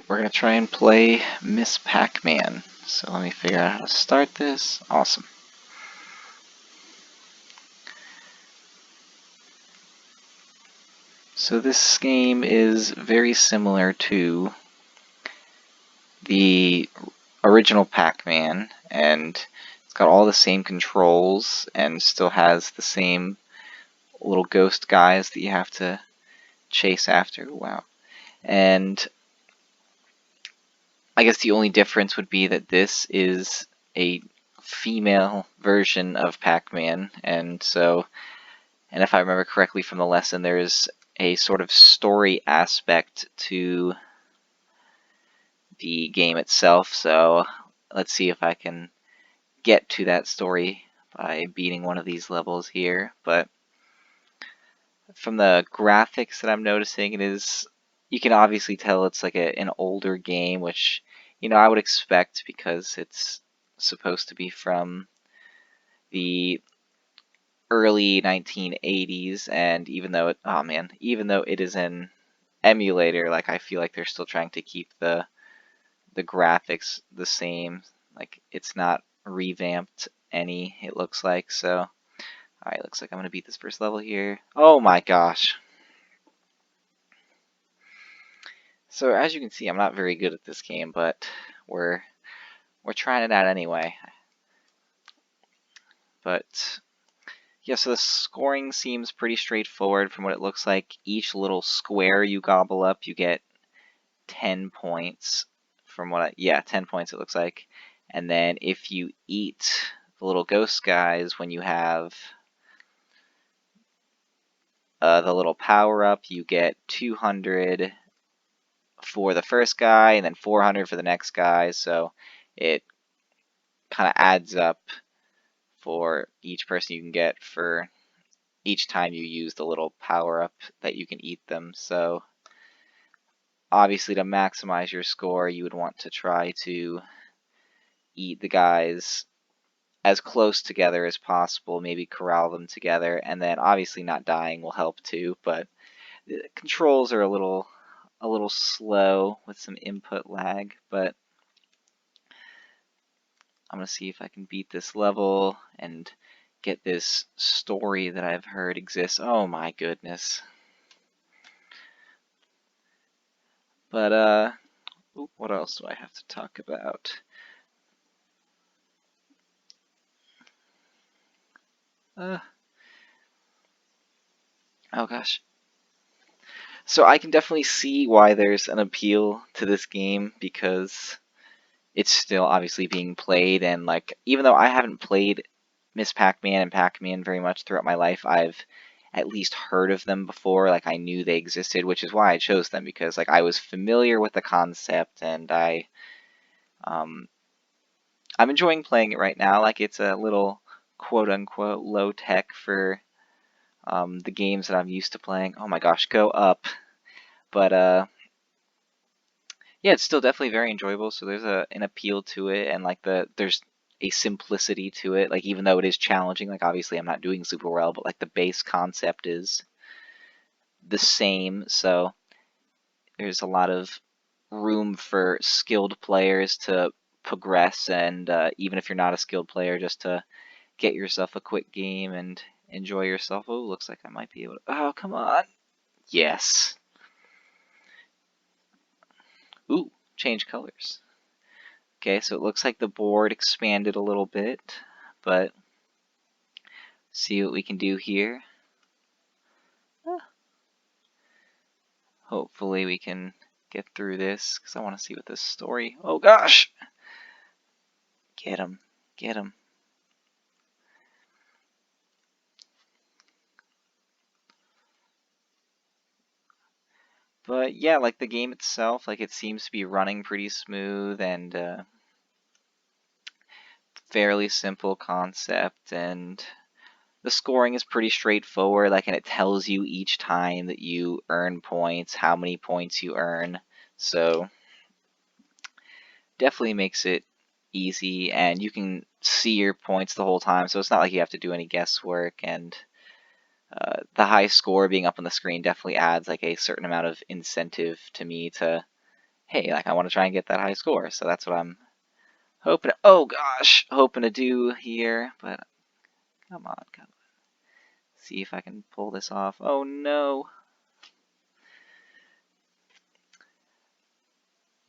we're going to try and play Miss Pac-Man. So let me figure out how to start this. Awesome. So this game is very similar to the original Pac-Man, and it's got all the same controls and still has the same little ghost guys that you have to chase after. Wow. And I guess the only difference would be that this is a female version of Pac-Man, and if I remember correctly from the lesson, there's a sort of story aspect to the game itself, so let's see if I can get to that story by beating one of these levels here. But from the graphics that I'm noticing, you can obviously tell it's like an older game, which, I would expect because it's supposed to be from the early 1980s, and even though it is an emulator, like, I feel like they're still trying to keep the graphics the same. Like, it's not revamped any, it looks like. So alright, looks like I'm gonna beat this first level here. Oh my gosh. So as you can see, I'm not very good at this game, but we're trying it out anyway. But yeah, so the scoring seems pretty straightforward from what it looks like. Each little square you gobble up, you get 10 points. 10 points it looks like. And then if you eat the little ghost guys when you have the little power up, you get 200 for the first guy and then 400 for the next guy. So it kind of adds up for each person you can get for each time you use the little power up that you can eat them. So obviously, to maximize your score, you would want to try to eat the guys as close together as possible, maybe corral them together, and then obviously not dying will help too, but the controls are a little slow with some input lag. But I'm gonna see if I can beat this level and get this story that I've heard exists. Oh my goodness. But what else do I have to talk about? Oh gosh. So I can definitely see why there's an appeal to this game, because it's still obviously being played, and like, even though I haven't played Miss Pac-Man and Pac-Man very much throughout my life, I've at least heard of them before. Like, I knew they existed, which is why I chose them, because like I was familiar with the concept, and I'm enjoying playing it right now. Like, it's a little quote unquote low tech for the games that I'm used to playing. Oh my gosh, go up. But yeah, it's still definitely very enjoyable. So there's an appeal to it, and like there's a simplicity to it. Like, even though it is challenging, like obviously I'm not doing super well, but like the base concept is the same. So there's a lot of room for skilled players to progress, and even if you're not a skilled player, just to get yourself a quick game and enjoy yourself. Oh, looks like I might be able to. Oh, come on. Yes. Ooh, change colors. Okay, so it looks like the board expanded a little bit, but see what we can do here. Hopefully we can get through this, because I want to see what this story... Oh gosh! Get him. Get him. But yeah, like the game itself, like it seems to be running pretty smooth, and fairly simple concept, and the scoring is pretty straightforward. Like, and it tells you each time that you earn points, how many points you earn. So definitely makes it easy, and you can see your points the whole time, so it's not like you have to do any guesswork. And the high score being up on the screen definitely adds like a certain amount of incentive to me to hey, like I want to try and get that high score. So that's what I'm hoping. Oh gosh, hoping to do here. But come on, come on. See if I can pull this off. Oh no.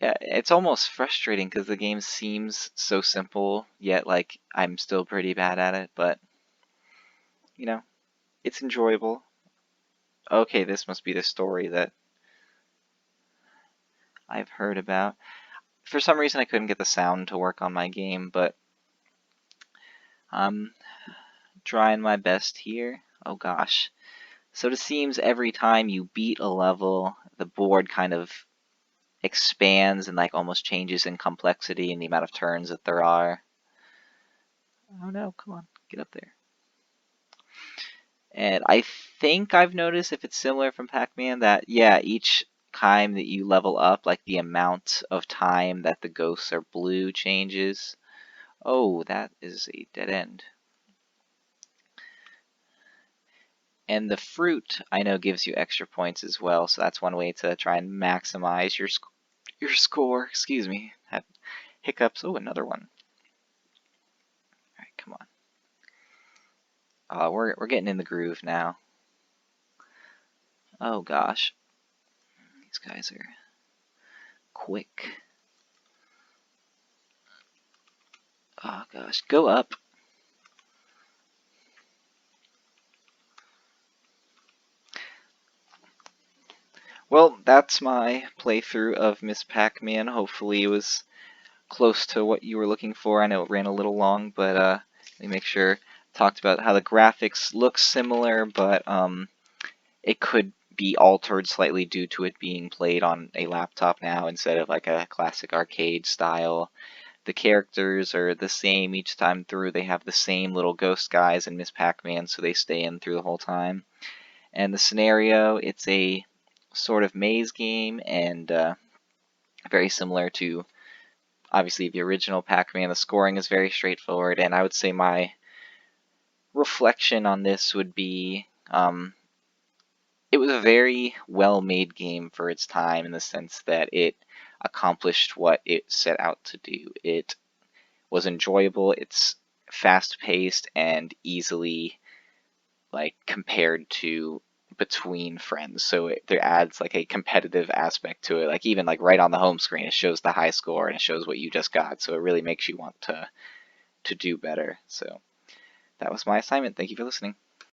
Yeah, it's almost frustrating because the game seems so simple, yet like I'm still pretty bad at it, but you know, it's enjoyable. Okay, this must be the story that I've heard about. For some reason I couldn't get the sound to work on my game, but I'm trying my best here. Oh gosh. So it seems every time you beat a level, the board kind of expands and like almost changes in complexity and the amount of turns that there are. Oh no, come on, get up there. And I think I've noticed if it's similar from Pac-Man that, yeah, each time that you level up, like the amount of time that the ghosts are blue changes. Oh, that is a dead end. And the fruit, I know, gives you extra points as well, so that's one way to try and maximize your score. Excuse me, had hiccups. Oh, another one. All right, come on. We're getting in the groove now. Oh gosh, these guys are quick. Oh gosh, go up. Well, that's my playthrough of Miss Pac-Man. Hopefully it was close to what you were looking for. I know it ran a little long, but let me make sure. Talked about how the graphics look similar, but it could be altered slightly due to it being played on a laptop now instead of like a classic arcade style. The characters are the same each time through. They have the same little ghost guys in Miss Pac-Man, so they stay in through the whole time. And the scenario, it's a sort of maze game and very similar to obviously the original Pac-Man. The scoring is very straightforward, and I would say my reflection on this would be it was a very well-made game for its time in the sense that it accomplished what it set out to do. It was enjoyable, it's fast-paced and easily like compared to between friends, so there adds like a competitive aspect to it. Like even like right on the home screen it shows the high score and it shows what you just got, so it really makes you want to do better. So that was my assignment. Thank you for listening.